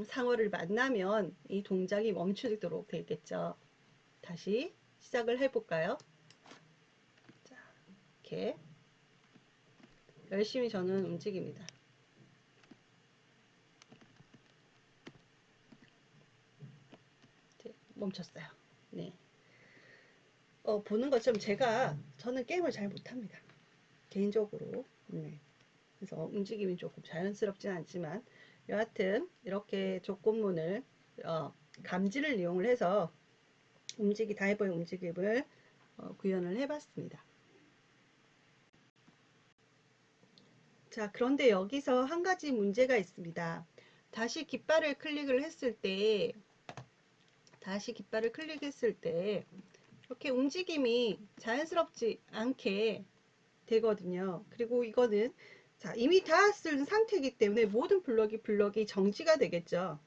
상어를 만나면 이 동작이 멈추도록 되겠죠. 다시 시작을 해볼까요? 자, 이렇게 열심히 저는 움직입니다. 멈췄어요. 네. 보는 것처럼 저는 게임을 잘 못합니다. 개인적으로. 네. 그래서 움직임이 조금 자연스럽진 않지만 여하튼 이렇게 조건문을 감지를 이용을 해서 다이버의 움직임을 구현을 해봤습니다. 자, 그런데 여기서 한 가지 문제가 있습니다. 다시 깃발을 클릭을 했을 때 이렇게 움직임이 자연스럽지 않게 되거든요. 그리고 이거는 자, 이미 닿았을 상태이기 때문에 모든 블럭이 정지가 되겠죠.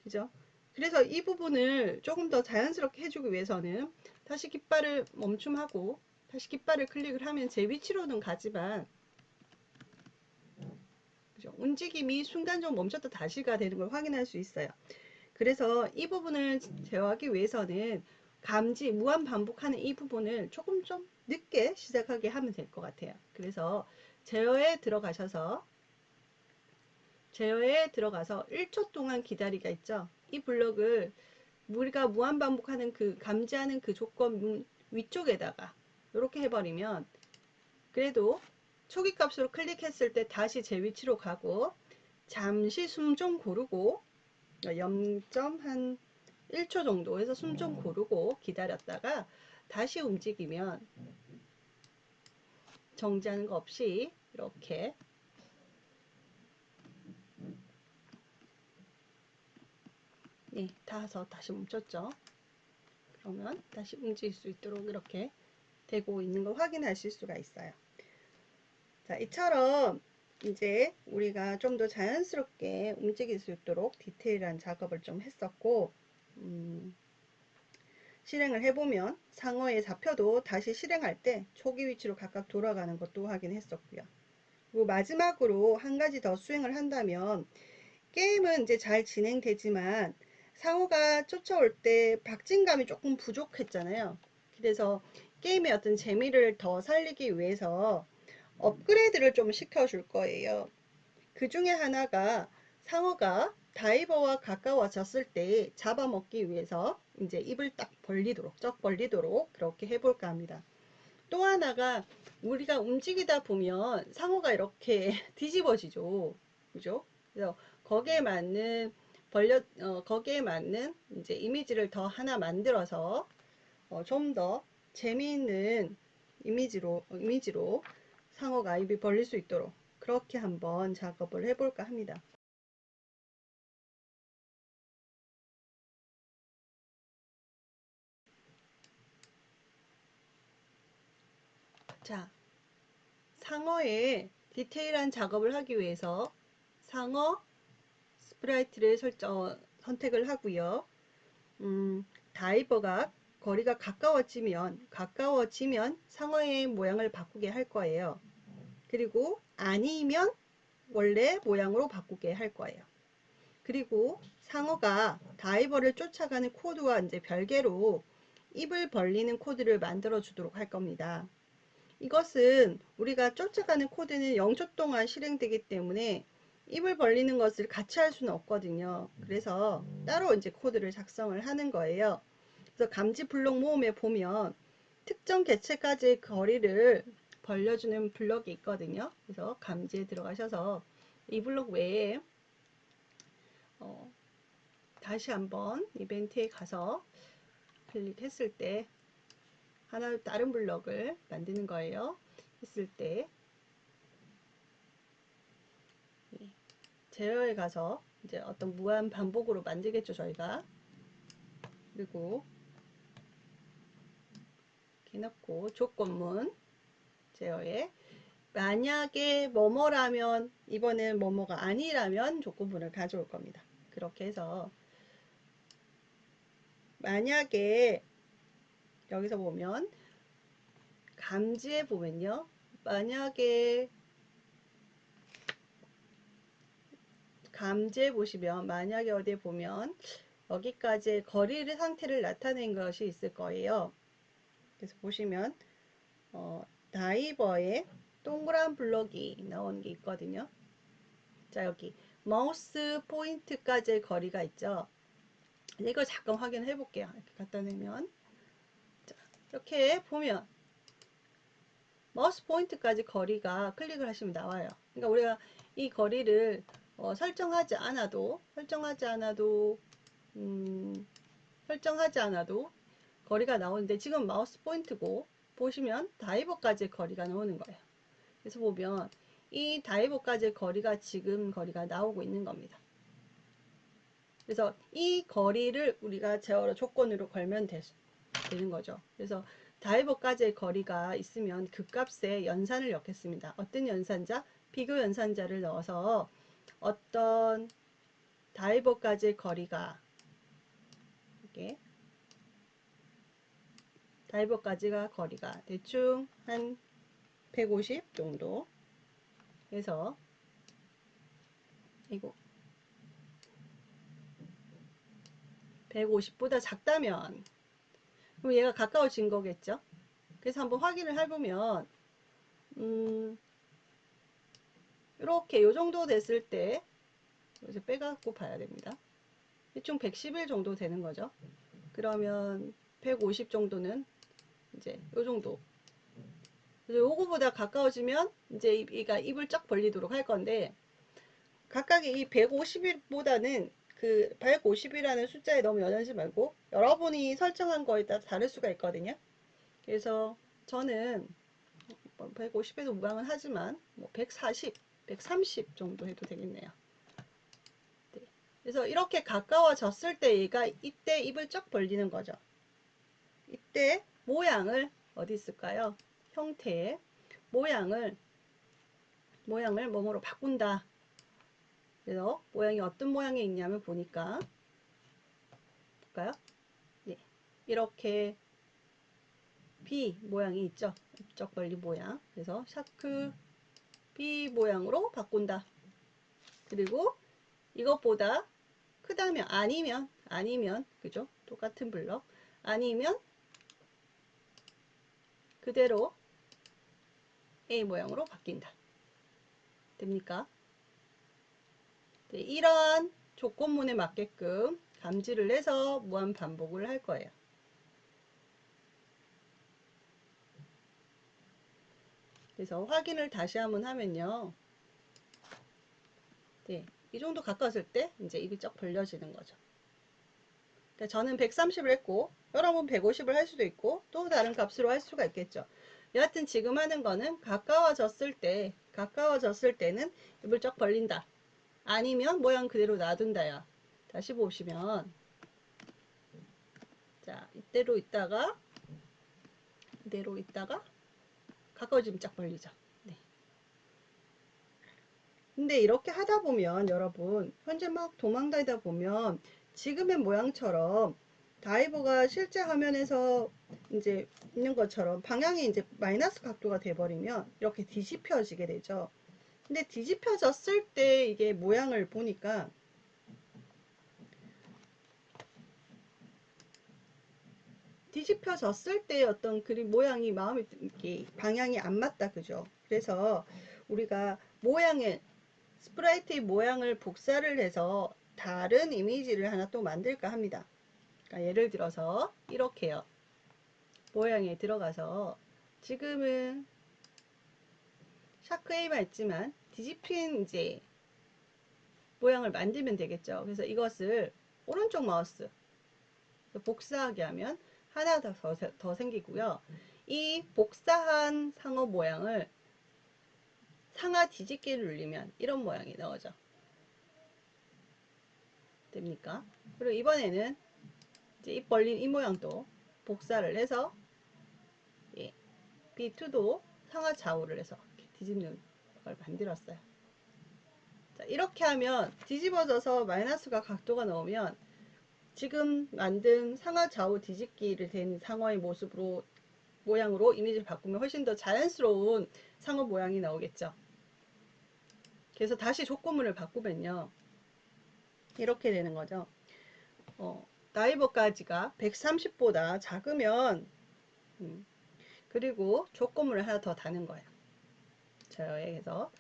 그죠? 그래서 이 부분을 조금 더 자연스럽게 해주기 위해서는 다시 깃발을 멈춤하고 다시 깃발을 클릭을 하면 제 위치로는 가지만 그죠? 움직임이 순간적으로 멈췄다 다시가 되는 걸 확인할 수 있어요. 그래서 이 부분을 제어하기 위해서는 무한 반복하는 이 부분을 조금 좀 늦게 시작하게 하면 될 것 같아요. 그래서 제어에 들어가서 1초 동안 기다리가 있죠. 이 블럭을 우리가 무한 반복하는 감지하는 그 조건 위쪽에다가 이렇게 해버리면 그래도 초기 값으로 클릭했을 때 다시 제 위치로 가고 잠시 숨 좀 고르고 0.1초 정도에서 숨 좀 고르고 기다렸다가 다시 움직이면 정지하는 거 없이 이렇게 닿아서 다시 멈췄죠. 그러면 다시 움직일 수 있도록 이렇게 되고 있는 걸 확인하실 수가 있어요. 자, 이처럼 이제 우리가 좀 더 자연스럽게 움직일 수 있도록 디테일한 작업을 좀 했었고 실행을 해보면 상어에 잡혀도 다시 실행할 때 초기 위치로 각각 돌아가는 것도 확인했었고요. 그리고 마지막으로 한 가지 더 수행을 한다면 게임은 이제 잘 진행되지만 상어가 쫓아올 때 박진감이 조금 부족했잖아요. 그래서 게임의 어떤 재미를 더 살리기 위해서 업그레이드를 좀 시켜줄 거예요. 그 중에 하나가 상어가 다이버와 가까워졌을 때 잡아먹기 위해서 이제 입을 딱 벌리도록, 쩍 벌리도록 그렇게 해볼까 합니다. 또 하나가 우리가 움직이다 보면 상어가 이렇게 뒤집어지죠. 그죠? 그래서 거기에 맞는 거기에 맞는 이제 이미지를 더 하나 만들어서 좀 더 재미있는 이미지로 상어가 입이 벌릴 수 있도록 그렇게 한번 작업을 해볼까 합니다. 자, 상어의 디테일한 작업을 하기 위해서 상어 스프라이트를 선택을 하고요. 다이버가 거리가 가까워지면 상어의 모양을 바꾸게 할 거예요. 그리고 아니면 원래 모양으로 바꾸게 할 거예요. 그리고 상어가 다이버를 쫓아가는 코드와 이제 별개로 입을 벌리는 코드를 만들어 주도록 할 겁니다. 이것은 우리가 쫓아가는 코드는 0초 동안 실행되기 때문에 입을 벌리는 것을 같이 할 수는 없거든요. 그래서 따로 이제 코드를 작성을 하는 거예요. 그래서 감지 블록 모음에 보면 특정 개체까지의 거리를 벌려주는 블럭이 있거든요. 그래서 감지에 들어가셔서 이 블록 외에 다시 한번 이벤트에 가서 클릭했을 때 하나 다른 블럭을 만드는 거예요. 했을 때 제어에 가서 이제 어떤 무한 반복으로 만들겠죠, 저희가. 그리고 이렇게 넣고 조건문 제어에 만약에 뭐뭐라면 이번엔 뭐뭐가 아니라면 조건문을 가져올 겁니다. 그렇게 해서 만약에 여기서 보면 감지해 보면요. 만약에 감지해 보시면 만약에 어디에 보면 여기까지의 거리의 상태를 나타낸 것이 있을 거예요. 그래서 보시면 다이버에 동그란 블럭이 나온 게 있거든요. 자, 여기 마우스 포인트까지의 거리가 있죠. 이걸 잠깐 확인해 볼게요. 이렇게 갖다 대면 자, 이렇게 보면 마우스 포인트까지 거리가 클릭을 하시면 나와요. 그러니까 우리가 이 거리를 설정하지 않아도 거리가 나오는데 지금 마우스 포인트고 보시면 다이버까지 거리가 나오는 거예요. 그래서 보면 이 다이버까지 거리가 지금 거리가 나오고 있는 겁니다. 그래서 이 거리를 우리가 제어로 조건으로 걸면 되는 거죠. 그래서 다이버까지의 거리가 있으면 그 값에 연산을 넣겠습니다. 어떤 연산자? 비교 연산자를 넣어서 어떤 다이버까지의 거리가 이게 다이버까지가 거리가 대충 한 150 정도 해서 이거 150보다 작다면 그럼 얘가 가까워진 거겠죠. 그래서 한번 확인을 해보면 이렇게 요 정도 됐을 때 이제 빼갖고 봐야 됩니다. 대충 111 정도 되는 거죠. 그러면 150 정도는 이제 요 정도. 그래서 요거보다 가까워지면 이제 얘가 입을 쫙 벌리도록 할 건데 각각의 이 150보다는 그 150이라는 숫자에 너무 연연하지 말고 여러분이 설정한 거에 따라 다를 수가 있거든요. 그래서 저는 150에도 무방은 하지만 뭐 140, 130 정도 해도 되겠네요. 네. 그래서 이렇게 가까워졌을 때 얘가 이때 입을 쫙 벌리는 거죠. 이때 모양을 어디 있을까요? 형태의 모양을 뭐뭐로 바꾼다. 그래서 모양이 어떤 모양이 있냐면 보니까 볼까요? 네. 이렇게 B 모양이 있죠. 입적 벌리 모양. 그래서 샤크 B 모양으로 바꾼다. 그리고 이것보다 크다면 아니면 그죠? 똑같은 블럭 아니면 그대로 A 모양으로 바뀐다. 됩니까? 네, 이러한 조건문에 맞게끔 감지를 해서 무한 반복을 할 거예요. 그래서 확인을 다시 한번 하면요. 네, 이 정도 가까웠을 때 이제 입이 쩍 벌려지는 거죠. 그러니까 저는 130을 했고 여러분 150을 할 수도 있고 또 다른 값으로 할 수가 있겠죠. 여하튼 지금 하는 거는 가까워졌을 때는 입을 쩍 벌린다. 아니면 모양 그대로 놔둔다야. 다시 보시면 자 이대로 있다가 가까워지면 쫙 벌리죠. 네. 근데 이렇게 하다 보면 여러분 현재 막 도망다니다 보면 지금의 모양처럼 다이버가 실제 화면에서 이제 있는 것처럼 방향이 이제 마이너스 각도가 돼버리면 이렇게 뒤집혀지게 되죠. 근데 뒤집혀졌을 때 이게 모양을 보니까 뒤집혀졌을 때 어떤 그림 모양이 마음이 방향이 안 맞다 그죠. 그래서 우리가 모양의 스프라이트의 모양을 복사를 해서 다른 이미지를 하나 또 만들까 합니다. 그러니까 예를 들어서 이렇게요. 모양에 들어가서 지금은 샤크 A만 있지만 뒤집힌 이제 모양을 만들면 되겠죠. 그래서 이것을 오른쪽 마우스 복사하게 하면 하나 더 생기고요. 이 복사한 상어 모양을 상하 뒤집기를 눌리면 이런 모양이 나오죠. 됩니까? 그리고 이번에는 이제 입 벌린 이 모양도 복사를 해서 예, B2도 상하 좌우를 해서 이렇게 뒤집는 걸 만들었어요. 자, 이렇게 하면 뒤집어져서 마이너스가 각도가 나오면 지금 만든 상하 좌우 뒤집기를 된 상어의 모습으로 모양으로 이미지를 바꾸면 훨씬 더 자연스러운 상어 모양이 나오겠죠. 그래서 다시 조건문을 바꾸면요. 이렇게 되는 거죠. 다이버까지가 130보다 작으면 그리고 조건문을 하나 더 다는 거예요. 저에게서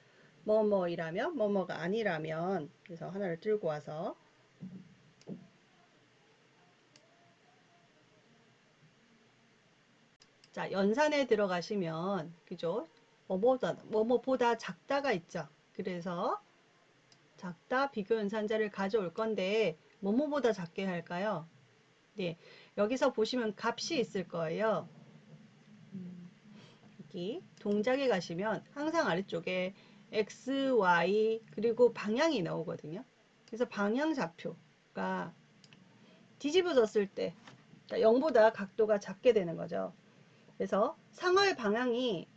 뭐뭐이라면 뭐뭐가 아니라면 그래서 하나를 들고 와서 자 연산에 들어가시면 그죠? 뭐뭐보다 작다가 있죠. 그래서 작다 비교 연산자를 가져올 건데 뭐뭐보다 작게 할까요? 네, 여기서 보시면 값이 있을 거예요. 여기 동작에 가시면 항상 아래쪽에 x, y 그리고 방향이 나오거든요. 그래서 방향 좌표가 뒤집어졌을 때 그러니까 0보다 각도가 작게 되는 거죠. 그래서 상하의 방향이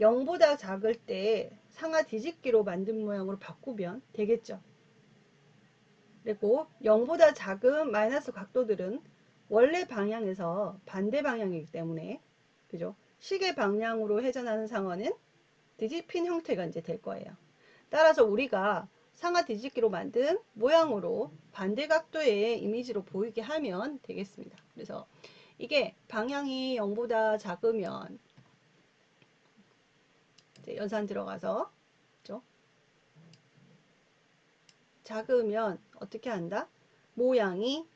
0보다 작을 때 상하 뒤집기로 만든 모양으로 바꾸면 되겠죠. 그리고 0보다 작은 마이너스 각도들은 원래 방향에서 반대 방향이기 때문에 그죠? 시계 방향으로 회전하는 상어는 뒤집힌 형태가 이제 될 거예요. 따라서 우리가 상하 뒤집기로 만든 모양으로 반대 각도의 이미지로 보이게 하면 되겠습니다. 그래서 이게 방향이 0보다 작으면 이제 연산 들어가서 그죠? 작으면 어떻게 한다? 모양이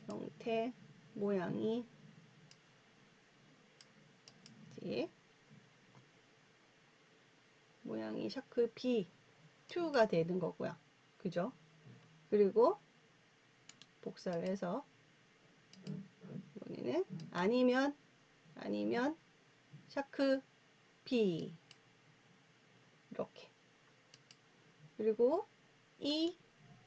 형태 모양이 이제 모양이 샤크 B2가 되는 거고요. 그죠? 그리고 복사를 해서 이번에는 아니면 샤크 B 이렇게 그리고 이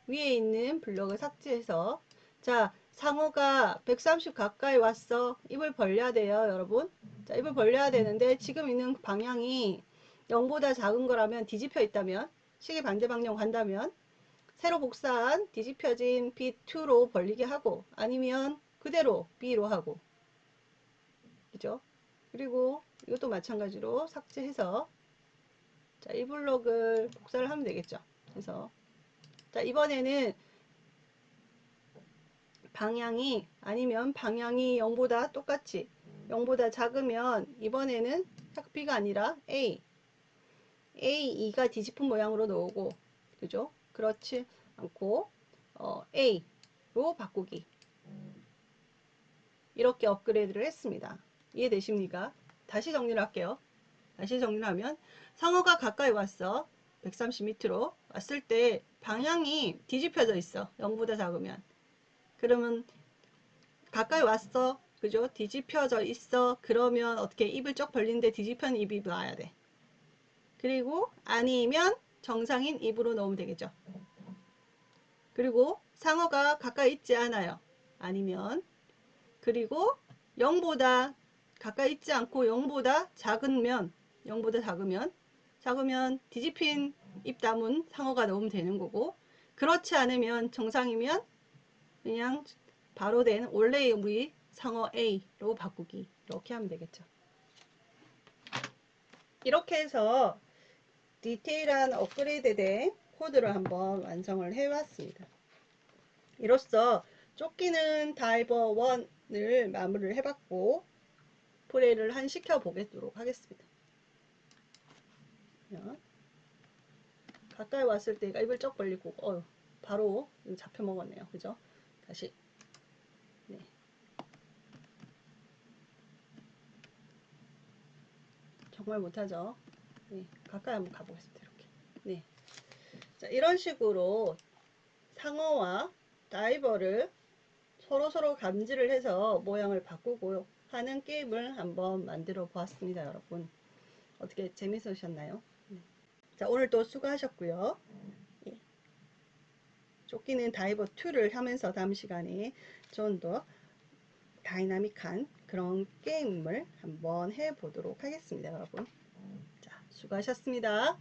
위에 있는 블럭을 삭제해서 자 상어가 130 가까이 왔어. 입을 벌려야 돼요 여러분. 자 입을 벌려야 되는데 지금 있는 방향이 0보다 작은 거라면 뒤집혀 있다면 시계 반대 방향 간다면 새로 복사한 뒤집혀진 B2로 벌리게 하고 아니면 그대로 B로 하고 그죠? 그리고 이것도 마찬가지로 삭제해서 자, 이 블록을 복사를 하면 되겠죠. 그래서 자, 이번에는 방향이 아니면 방향이 0보다 똑같이 0보다 작으면 이번에는 B가 아니라 A2가 뒤집은 모양으로 나오고 그죠? 그렇지 않고 A로 바꾸기 이렇게 업그레이드를 했습니다. 이해되십니까? 다시 정리를 할게요. 다시 정리를 하면 상어가 가까이 왔어. 130m로 왔을 때 방향이 뒤집혀져 있어. 0보다 작으면. 그러면 가까이 왔어. 그죠? 뒤집혀져 있어. 그러면 어떻게 입을 쩍 벌리는데 뒤집혀진 입이 나와야 돼. 그리고 아니면 정상인 입으로 넣으면 되겠죠. 그리고 상어가 가까이 있지 않아요. 아니면 그리고 0보다 가까이 있지 않고 0보다 작으면 작으면 뒤집힌 입 담은 상어가 넣으면 되는 거고 그렇지 않으면 정상이면 그냥 바로 된 원래의 우리 상어 A로 바꾸기 이렇게 하면 되겠죠. 이렇게 해서 디테일한 업그레이드된 코드를 한번 완성을 해왔습니다. 이로써 쫓기는 다이버 1을 마무리를 해봤고 플레이를 한 시켜 보도록 하겠습니다. 가까이 왔을 때 입을 쩍 벌리고 바로 잡혀 먹었네요. 그죠? 다시 네. 정말 못하죠. 네. 가까이 한번 가보겠습니다. 이렇게. 네. 자, 이런 식으로 상어와 다이버를 서로 감지를 해서 모양을 바꾸고 하는 게임을 한번 만들어 보았습니다. 여러분 어떻게 재밌으셨나요? 자, 오늘도 수고하셨고요. 예. 쫓기는 다이버 2를 하면서 다음 시간에 좀 더 다이나믹한 그런 게임을 한번 해보도록 하겠습니다. 여러분 자, 수고하셨습니다.